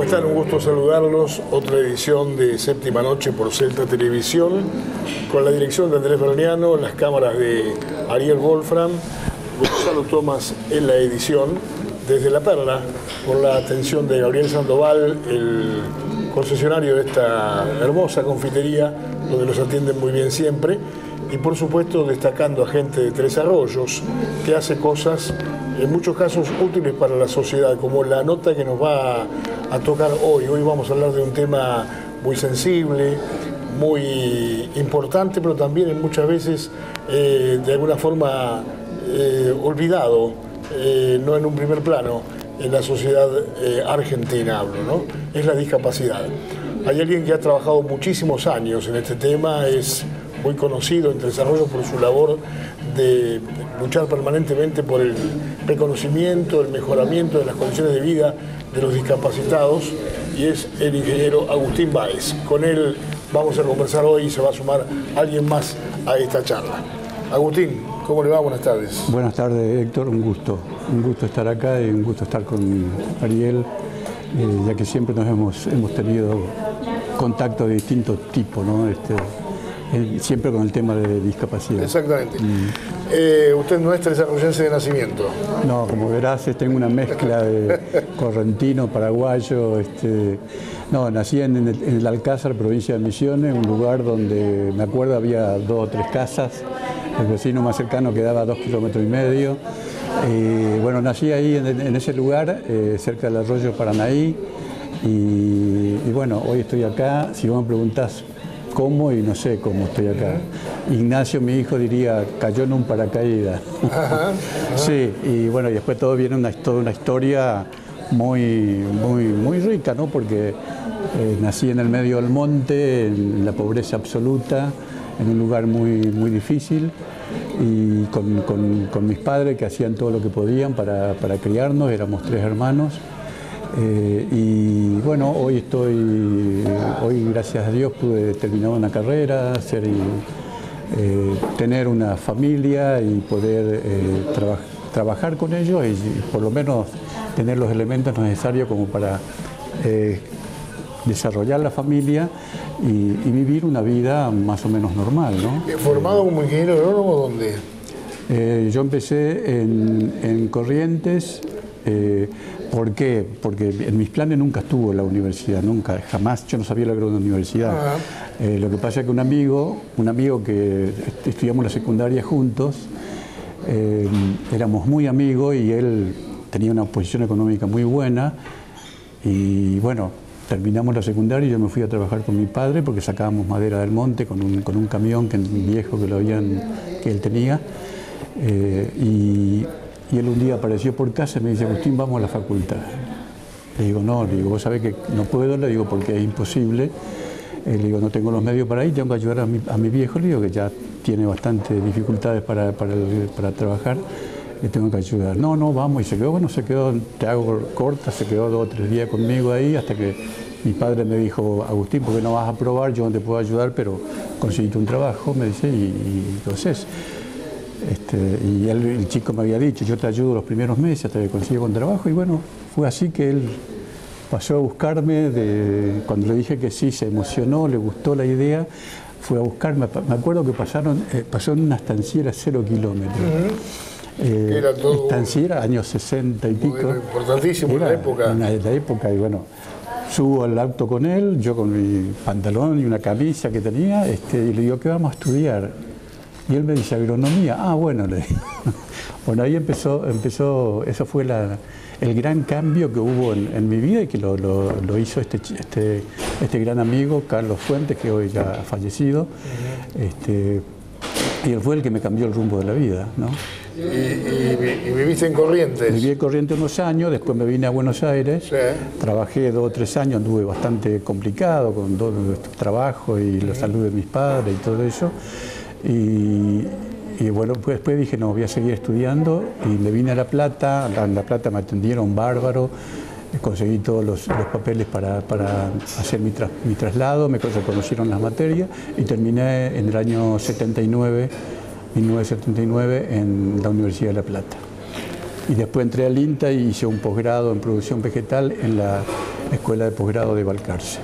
están? Un gusto saludarlos. Otra edición de Séptima Noche por Celta Televisión, con la dirección de Andrés Berniano, las cámaras de Ariel Wolfram, Gonzalo Tomás en la edición, desde La Perla, con la atención de Gabriel Sandoval, el concesionario de esta hermosa confitería, donde los atienden muy bien siempre, y por supuesto destacando a gente de Tres Arroyos, que hace cosas en muchos casos útiles para la sociedad, como la nota que nos va a tocar hoy. Hoy vamos a hablar de un tema muy sensible, muy importante, pero también muchas veces de alguna forma olvidado, no en un primer plano, en la sociedad argentina hablo, ¿no? Es la discapacidad. Hay alguien que ha trabajado muchísimos años en este tema, es muy conocido en Tres Arroyos por su labor de luchar permanentemente por el reconocimiento, el mejoramiento de las condiciones de vida de los discapacitados, y es el ingeniero Agustín Báez. Con él vamos a conversar hoy y se va a sumar alguien más a esta charla. Agustín, ¿cómo le va? Buenas tardes. Buenas tardes, Héctor, un gusto estar acá y un gusto estar con Ariel, ya que siempre nos hemos tenido contacto de distintos tipos, ¿no? Siempre con el tema de discapacidad. Exactamente. Usted no es tresarroyense de nacimiento. No, como verás, tengo una mezcla de correntino, paraguayo. No, nací en el Alcázar, provincia de Misiones, un lugar donde me acuerdo había 2 o 3 casas. El vecino más cercano quedaba a 2,5 kilómetros. Bueno, nací ahí en ese lugar, cerca del arroyo Paranaí. Y bueno, hoy estoy acá. Si vos me preguntás cómo, y no sé cómo estoy acá. Ignacio, mi hijo, diría, cayó en un paracaídas. Ajá. Sí, y bueno, y después todo viene toda una historia muy rica, ¿no? Porque nací en el medio del monte, en la pobreza absoluta, en un lugar muy difícil, y con mis padres que hacían todo lo que podían para criarnos. Éramos 3 hermanos. Y bueno, hoy gracias a Dios pude terminar una carrera, tener una familia y poder trabajar con ellos y por lo menos tener los elementos necesarios como para desarrollar la familia y vivir una vida más o menos normal, ¿no? ¿Formado como ingeniero agrónomo dónde? Yo empecé en Corrientes. ¿Por qué? Porque en mis planes nunca estuvo la universidad, nunca, jamás. Yo no sabía lo que era una universidad. Lo que pasa es que un amigo que estudiamos la secundaria juntos, éramos muy amigos y él tenía una posición económica muy buena. Y bueno, terminamos la secundaria y yo me fui a trabajar con mi padre porque sacábamos madera del monte con un camión viejo que él tenía. Y él un día apareció por casa y me dice, Agustín, vamos a la facultad. Le digo, no, vos sabés que no puedo, le digo, porque es imposible. Le digo, no tengo los medios para ir, tengo que ayudar a mi viejo, le digo, que ya tiene bastantes dificultades para trabajar, le tengo que ayudar. No, vamos, y se quedó, te hago corta, se quedó 2 o 3 días conmigo ahí, hasta que mi padre me dijo, Agustín, ¿por qué no vas a probar? Yo no te puedo ayudar, pero conseguiste un trabajo, me dice, y entonces... y el chico me había dicho, yo te ayudo los primeros meses hasta que consiga un trabajo, y bueno, fue así que él pasó a buscarme. Cuando le dije que sí, se emocionó, le gustó la idea, fue a buscarme. Me acuerdo que pasó en una estanciera 0 kilómetros. Era todo estanciera, años 60 y pico. Importantísimo en la época. En la época, y bueno, subo al auto con él, yo con mi pantalón y una camisa que tenía, y le digo, ¿qué vamos a estudiar? Y él me dice, agronomía. Ah, bueno, le digo. Bueno, ahí empezó, eso fue el gran cambio que hubo en mi vida y que lo hizo este gran amigo, Carlos Fuentes, que hoy ya ha fallecido. Y él fue el que me cambió el rumbo de la vida, ¿no? ¿Y viviste en Corrientes? Viví en Corrientes unos años, después me vine a Buenos Aires. Sí. Trabajé 2 o 3 años, anduve bastante complicado con todo el trabajo y la salud de mis padres y todo eso. Y bueno, pues después dije, no, voy a seguir estudiando, y me vine a La Plata. En La Plata me atendieron bárbaro, conseguí todos los papeles para hacer mi traslado, me reconocieron las materias y terminé en el año 1979, en la Universidad de La Plata. Y después entré al INTA y hice un posgrado en producción vegetal en Escuela de Posgrado de Balcarce.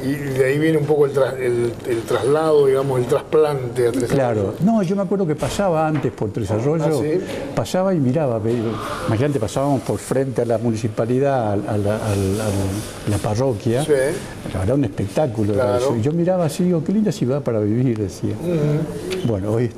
Y de ahí viene un poco el traslado, digamos, el trasplante a Tres Arroyos. Claro, no, yo me acuerdo que pasaba antes por Tres Arroyos, ¿Sí? pasaba y miraba, imagínate, pasábamos por frente a la municipalidad, a la parroquia, Sí. Era un espectáculo. Claro. Eso. Y yo miraba así, digo, qué linda ciudad para vivir, decía. Bueno, hoy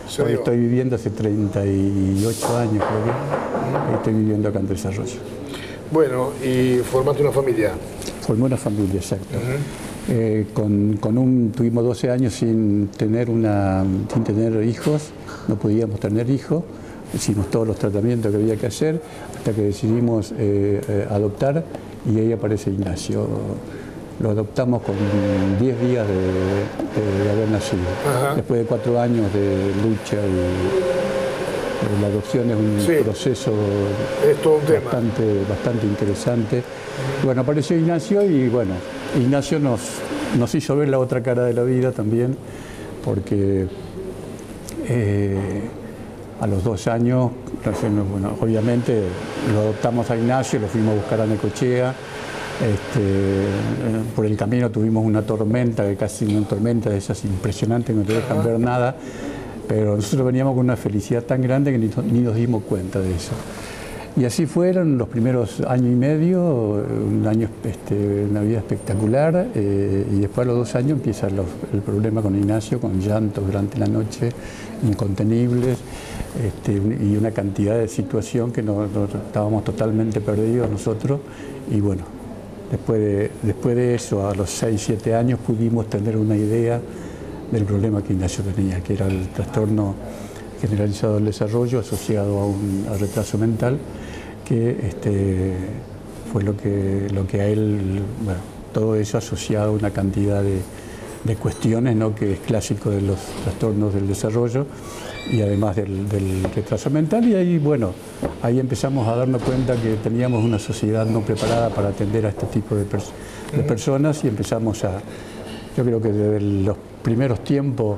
estoy viviendo hace 38 años, creo que, estoy viviendo acá en Tres Arroyos. Bueno, y formaste una familia. Formé una familia, exacto. Tuvimos 12 años sin tener hijos, no podíamos tener hijos, hicimos todos los tratamientos que había que hacer, hasta que decidimos adoptar, y ahí aparece Ignacio. Lo adoptamos con 10 días de haber nacido. Ajá. Después de 4 años de lucha la adopción es un proceso es todo un bastante interesante. Bueno, apareció Ignacio y bueno, Ignacio nos hizo ver la otra cara de la vida también, porque a los 2 años, bueno, obviamente lo adoptamos a Ignacio, lo fuimos a buscar a Necochea. Por el camino tuvimos una tormenta, una tormenta de esas impresionantes que no te dejan ver nada. Pero nosotros veníamos con una felicidad tan grande que ni nos dimos cuenta de eso. Y así fueron los primeros año y medio, una vida espectacular, y después a los 2 años empieza el problema con Ignacio, con llantos durante la noche, incontenibles, y una cantidad de situación que estábamos totalmente perdidos nosotros. Y bueno, después de eso, a los 6, 7 años, pudimos tener una idea del problema que Ignacio tenía, que era el trastorno generalizado del desarrollo asociado a retraso mental, que fue lo que a él, bueno, todo eso asociado a una cantidad de cuestiones, ¿no?, que es clásico de los trastornos del desarrollo y además del retraso mental. Y ahí, bueno, ahí empezamos a darnos cuenta que teníamos una sociedad no preparada para atender a este tipo de personas, y empezamos yo creo que desde los primeros tiempos,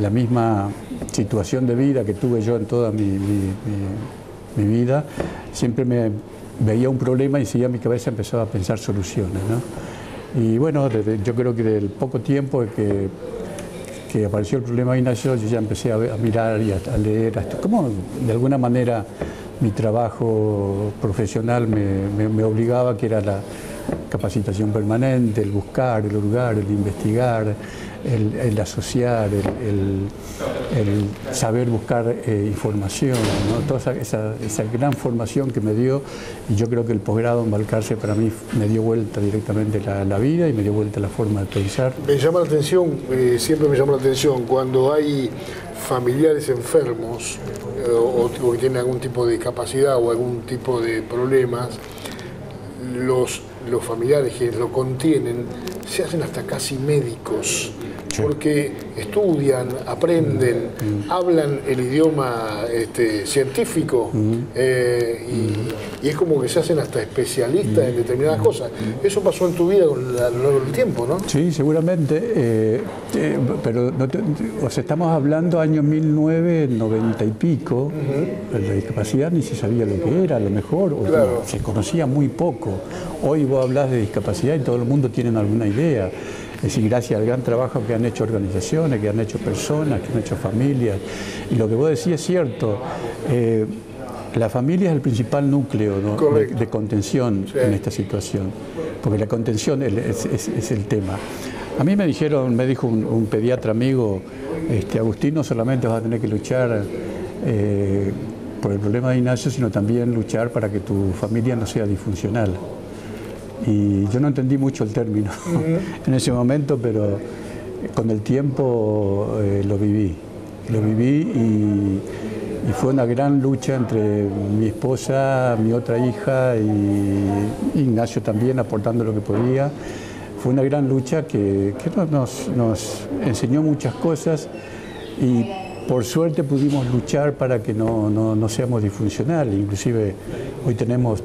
la misma situación de vida que tuve yo en toda mi vida, siempre me veía un problema y enseguida mi cabeza empezaba a pensar soluciones, ¿no? Y bueno, yo creo que del poco tiempo que apareció el problema de Ignacio, yo ya empecé a mirar y a leer, como de alguna manera mi trabajo profesional me obligaba, que era la capacitación permanente, el buscar, el hurgar, el investigar, el asociar, el saber buscar información, ¿no? Toda esa gran formación que me dio, y yo creo que el posgrado en Balcarce para mí me dio vuelta directamente la vida y me dio vuelta la forma de pensar. Me llama la atención, siempre me llama la atención, cuando hay familiares enfermos o que tienen algún tipo de discapacidad o algún tipo de problemas, los familiares que lo contienen se hacen hasta casi médicos, porque estudian, aprenden, hablan el idioma científico, y es como que se hacen hasta especialistas en determinadas cosas. Eso pasó en tu vida a lo largo del tiempo, ¿no? Sí, seguramente, pero estamos hablando años 1990 y pico. La discapacidad ni se sabía lo que era, a lo mejor, claro, se conocía muy poco. Hoy vos hablás de discapacidad y todo el mundo tiene alguna idea. Es decir, gracias al gran trabajo que han hecho organizaciones, que han hecho personas, que han hecho familias. Y lo que vos decís es cierto. La familia es el principal núcleo, ¿no?, de contención, sí, en esta situación, porque la contención es el tema. A mí me dijo un pediatra amigo, Agustín, no solamente vas a tener que luchar por el problema de Ignacio, sino también luchar para que tu familia no sea disfuncional. Y yo no entendí mucho el término en ese momento, pero con el tiempo lo viví y fue una gran lucha entre mi esposa, mi otra hija y Ignacio también aportando lo que podía. Fue una gran lucha que nos enseñó muchas cosas, y por suerte pudimos luchar para que no seamos disfuncionales. Inclusive hoy tenemos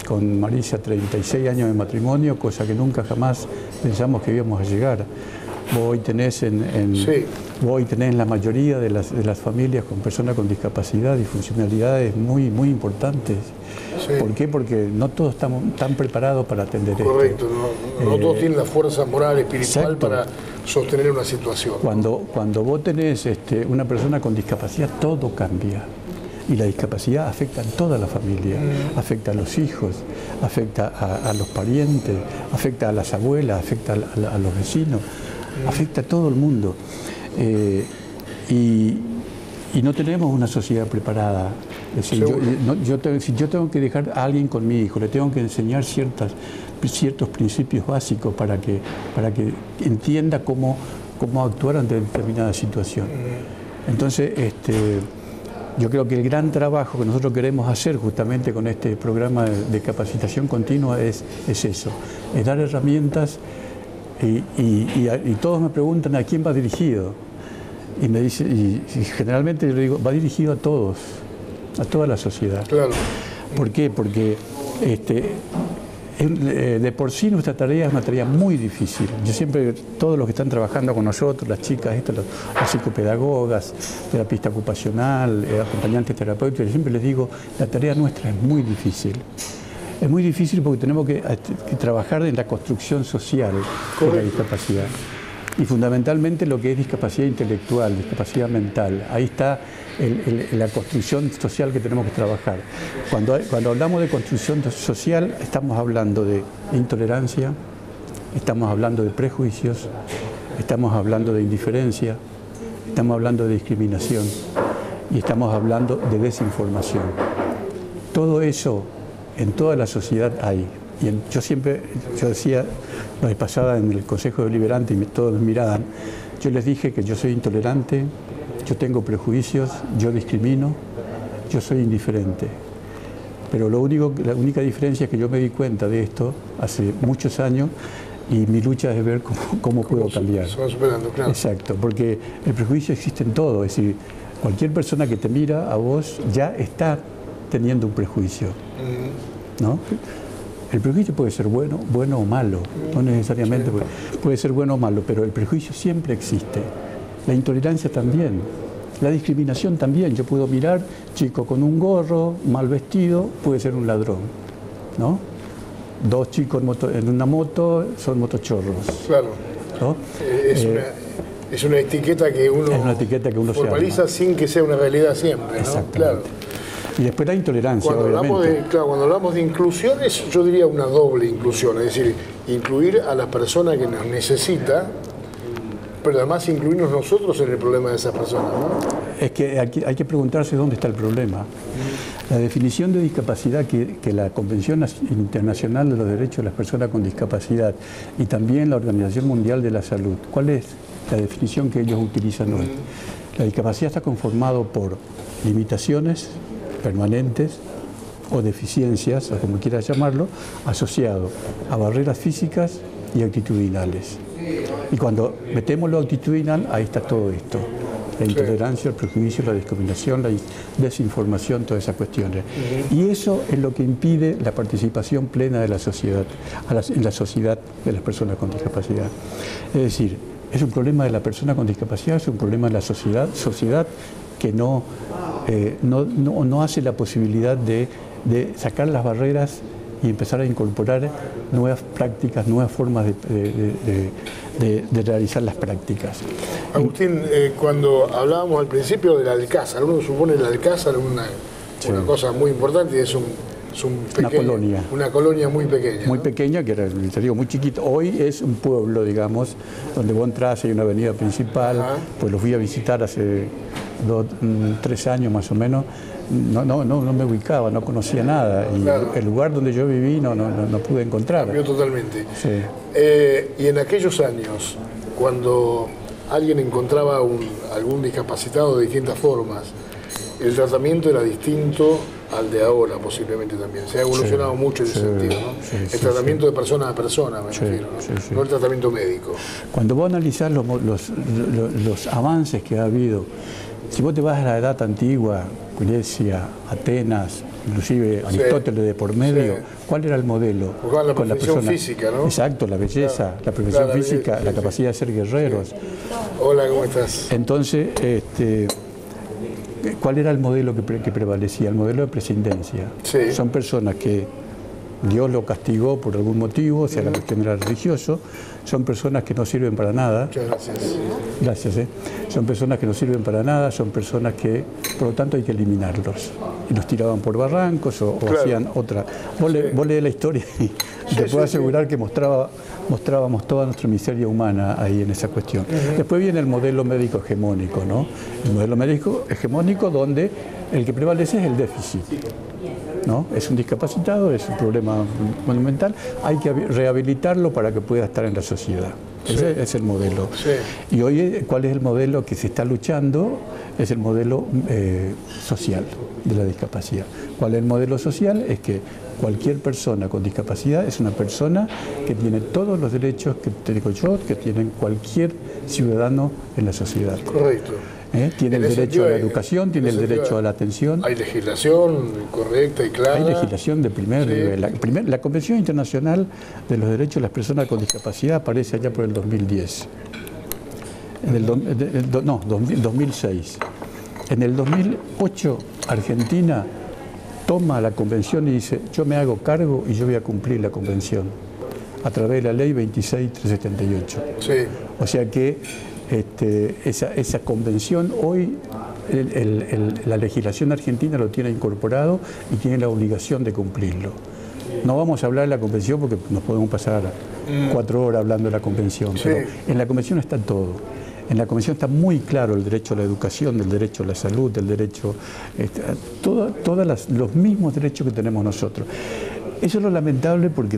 con Marisa 36 años de matrimonio, cosa que nunca jamás pensamos que íbamos a llegar. Vos hoy tenés en la mayoría de las familias con personas con discapacidad, disfuncionalidades muy importantes. Sí. ¿Por qué? Porque no todos estamos tan preparados para atender esto. Correcto, no todos tienen la fuerza moral, espiritual exacto. para sostener una situación. Cuando vos tenés una persona con discapacidad, todo cambia. Y la discapacidad afecta a toda la familia, afecta a los hijos, afecta a los parientes, afecta a las abuelas, afecta a los vecinos, afecta a todo el mundo. Y no tenemos una sociedad preparada. Es decir, si yo tengo que dejar a alguien con mi hijo, le tengo que enseñar ciertos principios básicos para que entienda cómo actuar ante determinada situación. Entonces, yo creo que el gran trabajo que nosotros queremos hacer justamente con este programa de capacitación continua es eso, es dar herramientas y todos me preguntan a quién va dirigido. Y me dice, y generalmente yo le digo, va dirigido a todos, a toda la sociedad. Claro. ¿Por qué? Porque de por sí nuestra tarea es una tarea muy difícil. Yo siempre, todos los que están trabajando con nosotros, las chicas, las psicopedagogas, terapista ocupacional, acompañantes terapéuticos, yo siempre les digo, la tarea nuestra es muy difícil. Es muy difícil porque tenemos que trabajar en la construcción social de la discapacidad. Y fundamentalmente lo que es discapacidad intelectual, discapacidad mental. Ahí está la construcción social que tenemos que trabajar. Cuando hablamos de construcción social, estamos hablando de intolerancia, estamos hablando de prejuicios, estamos hablando de indiferencia, estamos hablando de discriminación y estamos hablando de desinformación. Todo eso en toda la sociedad hay. Yo decía la vez pasada en el Consejo Deliberante, y todos me miraban, yo les dije que yo soy intolerante, yo tengo prejuicios, yo discrimino, yo soy indiferente. Pero la única diferencia es que yo me di cuenta de esto hace muchos años y mi lucha es ver cómo puedo cambiar. Se va superando, claro. Exacto, porque el prejuicio existe en todo, es decir, cualquier persona que te mira a vos ya está teniendo un prejuicio, ¿no? El prejuicio puede ser bueno o malo, no necesariamente puede ser bueno o malo, pero el prejuicio siempre existe. La intolerancia también, la discriminación también. Yo puedo mirar, chico con un gorro, mal vestido, puede ser un ladrón, ¿no? Dos chicos en una moto son motochorros. Claro. ¿No? Es una etiqueta que uno formaliza sin que sea una realidad siempre, ¿no? Exactamente. Claro. Y después la intolerancia, obviamente. Cuando hablamos de inclusión, yo diría una doble inclusión, es decir, incluir a las personas que nos necesita, pero además incluirnos nosotros en el problema de esas personas, ¿no? Es que hay que preguntarse dónde está el problema. La definición de discapacidad que la Convención Internacional de los Derechos de las Personas con Discapacidad y también la Organización Mundial de la Salud, ¿cuál es la definición que ellos utilizan hoy? La discapacidad está conformado por limitaciones permanentes o deficiencias, o como quieras llamarlo, asociado a barreras físicas y actitudinales. Y cuando metemos lo actitudinal, ahí está todo esto. La intolerancia, el prejuicio, la discriminación, la desinformación, todas esas cuestiones. Y eso es lo que impide la participación plena de la sociedad, en la sociedad de las personas con discapacidad. Es decir, es un problema de la persona con discapacidad, es un problema de la sociedad que no hace la posibilidad de sacar las barreras y empezar a incorporar nuevas prácticas, nuevas formas de realizar las prácticas. Agustín, cuando hablábamos al principio del Alcázar, uno supone el Alcázar una cosa muy importante, y es una colonia muy pequeña. Muy, ¿no?, pequeña, que era, te digo, muy chiquito. Hoy es un pueblo, digamos, donde vos entras, hay una avenida principal. Pues los fui a visitar hace 3 años más o menos. No me ubicaba, no conocía nada. Y el lugar donde yo viví no pude encontrar. Cambió totalmente. Sí. Y en aquellos años, cuando alguien encontraba algún discapacitado de distintas formas, el tratamiento era distinto al de ahora, posiblemente también. Se ha evolucionado mucho en ese sentido, ¿no? El tratamiento de persona a persona, me refiero, ¿no? No el tratamiento médico. Cuando vos analizás los avances que ha habido, si vos te vas a la edad antigua, Grecia, Atenas, inclusive Aristóteles de por medio, ¿cuál era el modelo? Buscaban la perfección física, ¿no? Exacto, la belleza, la perfección física, la capacidad de ser guerreros. Hola, ¿cómo estás? Entonces, ¿cuál era el modelo que prevalecía? El modelo de prescindencia. Sí. Son personas que Dios lo castigó por algún motivo, o sea, la cuestión era religioso. Son personas que no sirven para nada. Muchas gracias. Gracias. Son personas que no sirven para nada, son personas que, por lo tanto, hay que eliminarlos. Y los tiraban por barrancos o hacían otra. Vos lees la historia y te puedo asegurar que mostrábamos toda nuestra miseria humana ahí en esa cuestión. Después viene el modelo médico hegemónico, ¿no? El modelo médico hegemónico donde el que prevalece es el déficit, ¿no? Es un discapacitado, es un problema monumental, hay que rehabilitarlo para que pueda estar en la sociedad. Ese es el modelo. Sí. Y hoy, ¿cuál es el modelo que se está luchando? Es el modelo social de la discapacidad. ¿Cuál es el modelo social? Es que cualquier persona con discapacidad es una persona que tiene todos los derechos que tengo yo, que tienen cualquier ciudadano en la sociedad. Correcto. Tiene el derecho a la educación, tiene el derecho a la atención. Hay legislación correcta y clara. Hay legislación de primer nivel. La Convención Internacional de los Derechos de las Personas con Discapacidad aparece allá por el 2010. En el 2006. En el 2008, Argentina toma la Convención y dice, yo me hago cargo y yo voy a cumplir la Convención a través de la Ley 26378. Sí. O sea que esa convención hoy la legislación argentina lo tiene incorporado y tiene la obligación de cumplirlo. No vamos a hablar de la convención porque nos podemos pasar 4 horas hablando de la convención, pero en la convención está todo. En la convención está muy claro el derecho a la educación, el derecho a la salud, el derecho, todos los mismos derechos que tenemos nosotros. Eso es lo lamentable porque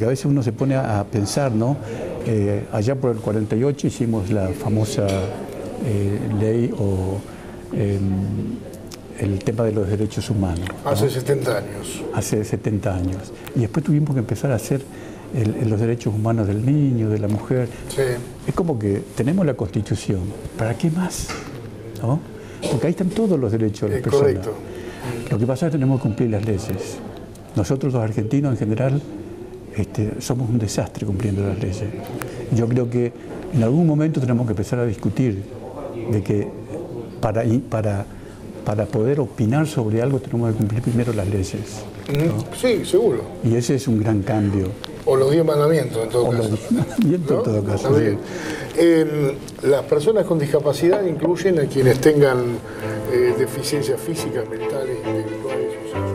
a veces uno se pone a pensar, ¿no? Allá por el 48 hicimos la famosa ley o el tema de los derechos humanos, ¿no? Hace 70 años. Hace 70 años. Y después tuvimos que empezar a hacer los derechos humanos del niño, de la mujer. Sí. Es como que tenemos la Constitución. ¿Para qué más? ¿No? Porque ahí están todos los derechos de las personas. Correcto. Lo que pasa es que tenemos que cumplir las leyes. Nosotros los argentinos en general somos un desastre cumpliendo las leyes. Yo creo que en algún momento tenemos que empezar a discutir de que para poder opinar sobre algo tenemos que cumplir primero las leyes, ¿no? Sí, seguro. Y ese es un gran cambio. O los 10 mandamientos en todo caso. Los 10 mandamientos, ¿no? En todo caso. Está bien. Las personas con discapacidad incluyen a quienes tengan deficiencias físicas, mentales, intelectuales, sociales.